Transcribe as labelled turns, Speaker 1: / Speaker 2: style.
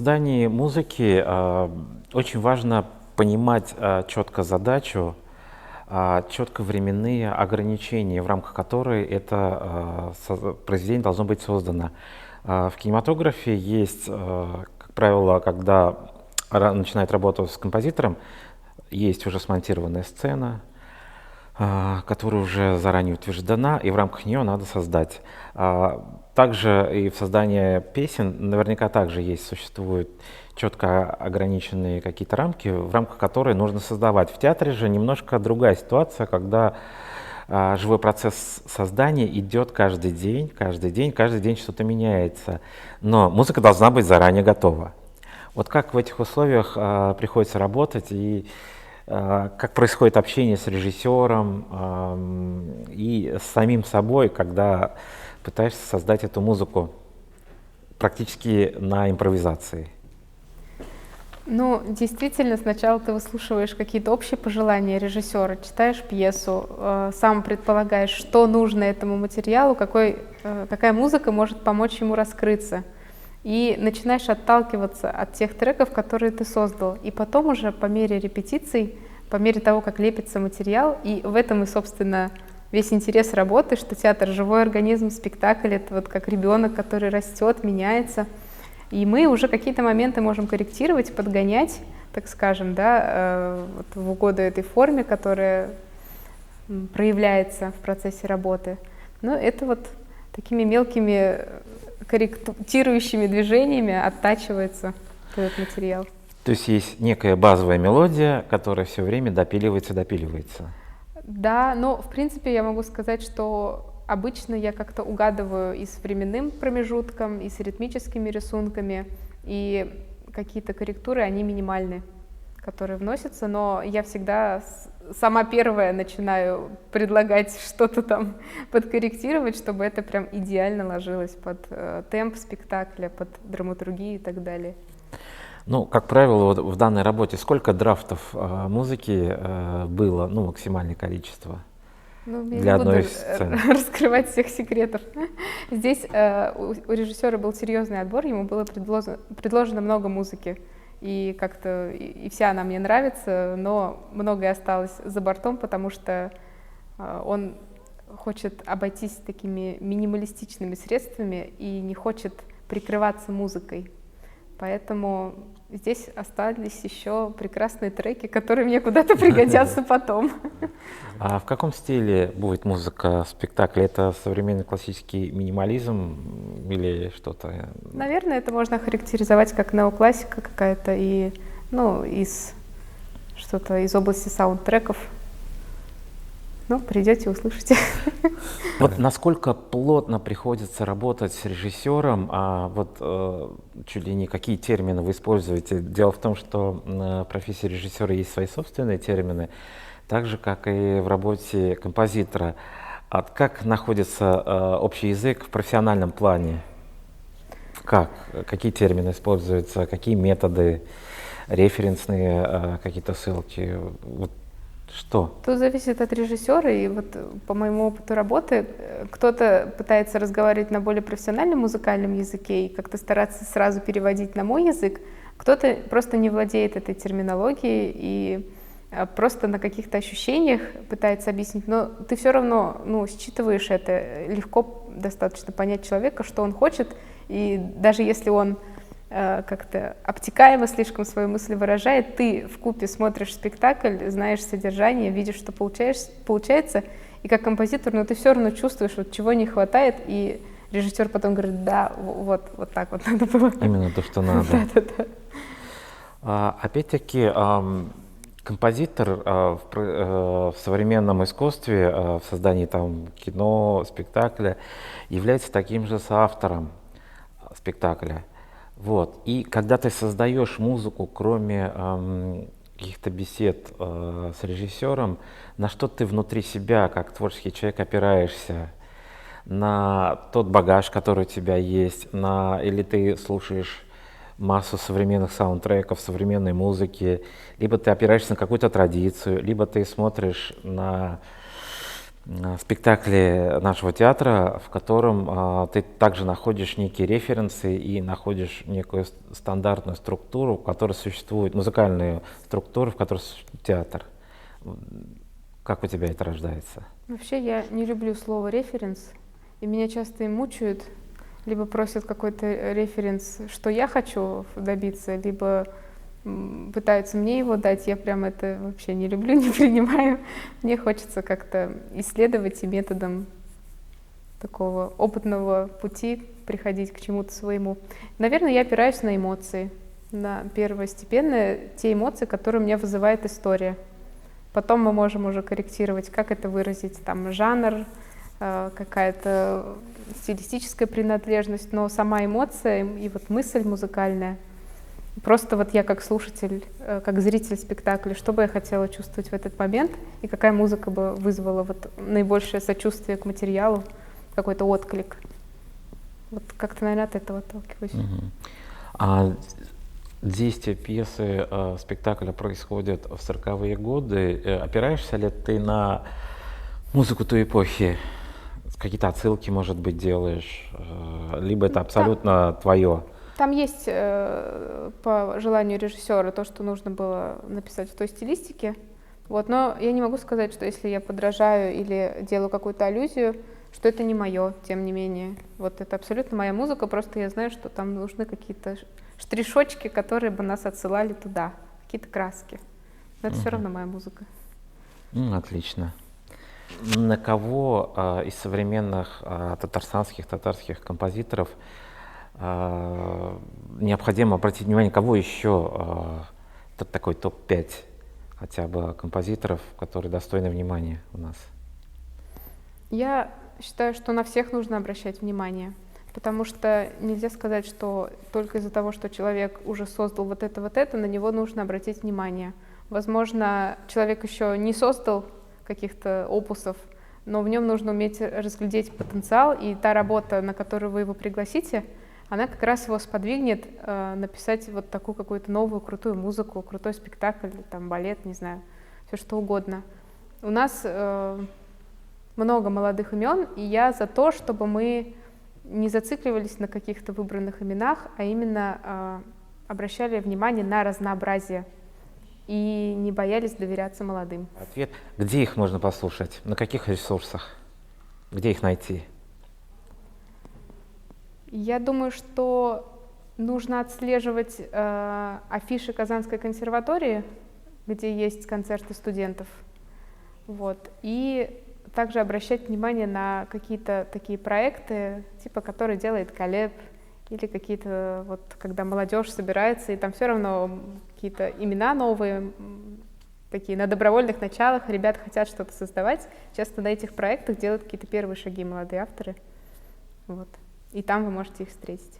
Speaker 1: создании музыки очень важно понимать четко задачу, четко временные ограничения, в рамках которой это произведение должно быть создано. В кинематографе есть, как правило, когда начинает работать с композитором, есть уже смонтированная сцена, которая уже заранее утверждена, и в рамках нее надо создать. Также и в создании песен наверняка также существуют четко ограниченные какие-то рамки, в рамках которой нужно создавать. В театре же немножко другая ситуация, когда живой процесс создания идет каждый день, каждый день что-то меняется. Но музыка должна быть заранее готова. Вот как в этих условиях приходится работать и как происходит общение с режиссером и с самим собой, когда пытаешься создать эту музыку практически на импровизации?
Speaker 2: Ну, действительно, сначала ты выслушиваешь какие-то общие пожелания режиссера, читаешь пьесу, сам предполагаешь, что нужно этому материалу, какая музыка может помочь ему раскрыться. И начинаешь отталкиваться от тех треков, которые ты создал. И потом уже по мере репетиций, по мере того, как лепится материал, и в этом и, собственно, весь интерес работы, что театр — живой организм, спектакль — это вот как ребенок, который растет, меняется. И мы уже какие-то моменты можем корректировать, подгонять, так скажем, да, вот в угоду этой форме, которая проявляется в процессе работы. Но это вот такими мелкими корректирующими движениями оттачивается этот материал.
Speaker 1: То есть есть некая базовая мелодия, которая все время допиливается.
Speaker 2: Да, но в принципе я могу сказать, что обычно я как-то угадываю и с временным промежутком, и с ритмическими рисунками, и какие-то корректуры, они минимальны, которые вносятся, но я всегда сама первая начинаю предлагать что-то там подкорректировать, чтобы это прям идеально ложилось под темп спектакля, под драматургию и так далее.
Speaker 1: Ну, как правило, вот в данной работе сколько драфтов музыки было, ну, максимальное количество?
Speaker 2: Ну, я
Speaker 1: Для
Speaker 2: не буду
Speaker 1: одной сцены.
Speaker 2: раскрывать всех секретов. Здесь у режиссера был серьезный отбор, ему было предложено много музыки. И как-то и вся она мне нравится, но многое осталось за бортом, потому что он хочет обойтись такими минималистичными средствами и не хочет прикрываться музыкой. Поэтому здесь остались еще прекрасные треки, которые мне куда-то пригодятся потом.
Speaker 1: А в каком стиле будет музыка в спектакле? Это современный классический минимализм или что-то?
Speaker 2: Наверное, это можно характеризовать как неоклассика какая-то и, ну, что-то из области саундтреков. Ну, придете, услышите.
Speaker 1: Вот насколько плотно приходится работать с режиссером, чуть ли не какие термины вы используете? Дело в том, что в профессии режиссера есть свои собственные термины, так же, как и в работе композитора. Как находится общий язык в профессиональном плане? Какие термины используются, какие методы, референсные какие-то ссылки? Вот что?
Speaker 2: Тут зависит от режиссера, и вот по моему опыту работы кто-то пытается разговаривать на более профессиональном музыкальном языке и как-то стараться сразу переводить на мой язык, кто-то просто не владеет этой терминологией и просто на каких-то ощущениях пытается объяснить, но ты все равно, ну, считываешь это, легко достаточно понять человека, что он хочет, и даже если он как-то обтекаемо слишком свою мысль выражает, ты вкупе смотришь спектакль, знаешь содержание, видишь, что получается, и как композитор, но ты все равно чувствуешь, вот чего не хватает, и режиссер потом говорит, да, вот так вот надо было.
Speaker 1: Именно то, что надо.
Speaker 2: Да.
Speaker 1: Опять-таки, композитор в современном искусстве, в создании там кино, спектакля, является таким же соавтором спектакля. Вот. И когда ты создаешь музыку, кроме каких-то бесед с режиссером, на что ты внутри себя, как творческий человек, опираешься? На тот багаж, который у тебя есть, или ты слушаешь массу современных саундтреков, современной музыки, либо ты опираешься на какую-то традицию, либо ты смотришь на спектакле нашего театра, в котором ты также находишь некие референсы и находишь некую стандартную структуру, в которой существует, музыкальную структуру, в которой существует театр. Как у тебя это рождается?
Speaker 2: Вообще я не люблю слово «референс», и меня часто им мучают, либо просят какой-то референс, что я хочу добиться, либо пытаются мне его дать, я прям это вообще не люблю, не принимаю. Мне хочется как-то исследовать и методом такого опытного пути приходить к чему-то своему. Наверное, я опираюсь на эмоции, на первостепенные, те эмоции, которые у меня вызывает история. Потом мы можем уже корректировать, как это выразить, там, жанр, какая-то стилистическая принадлежность, но сама эмоция и вот мысль музыкальная, просто вот я как слушатель, как зритель спектакля, что бы я хотела чувствовать в этот момент, и какая музыка бы вызвала вот наибольшее сочувствие к материалу, какой-то отклик. Вот как-то, наверное, от этого отталкиваюсь.
Speaker 1: А действие пьесы, спектакля происходит в 40-е годы. Опираешься ли ты на музыку той эпохи? Какие-то отсылки, может быть, делаешь? Либо это абсолютно твое?
Speaker 2: Там есть, по желанию режиссера, то, что нужно было написать в той стилистике. Вот, но я не могу сказать, что если я подражаю или делаю какую-то аллюзию, что это не мое, тем не менее. Вот это абсолютно моя музыка, просто я знаю, что там нужны какие-то штришочки, которые бы нас отсылали туда, какие-то краски. Но это все равно моя музыка.
Speaker 1: Отлично. На кого из современных татарских композиторов необходимо обратить внимание, кого еще такой топ-5 хотя бы композиторов, которые достойны внимания у нас?
Speaker 2: Я считаю, что на всех нужно обращать внимание, потому что нельзя сказать, что только из-за того, что человек уже создал вот это, на него нужно обратить внимание. Возможно, человек еще не создал каких-то опусов, но в нем нужно уметь разглядеть потенциал, и та работа, на которую вы его пригласите, она как раз его сподвигнет написать вот такую какую-то новую крутую музыку, крутой спектакль, там, балет, не знаю, все что угодно. У нас много молодых имен, и я за то, чтобы мы не зацикливались на каких-то выбранных именах, а именно обращали внимание на разнообразие и не боялись доверяться молодым.
Speaker 1: Ответ. Где их можно послушать? На каких ресурсах? Где их найти?
Speaker 2: Я думаю, что нужно отслеживать афиши Казанской консерватории, где есть концерты студентов, вот, и также обращать внимание на какие-то такие проекты, типа которые делает Колеб, или какие-то, вот, когда молодежь собирается, и там все равно какие-то имена новые, такие на добровольных началах, ребята хотят что-то создавать. Часто на этих проектах делают какие-то первые шаги молодые авторы. Вот. И там вы можете их встретить.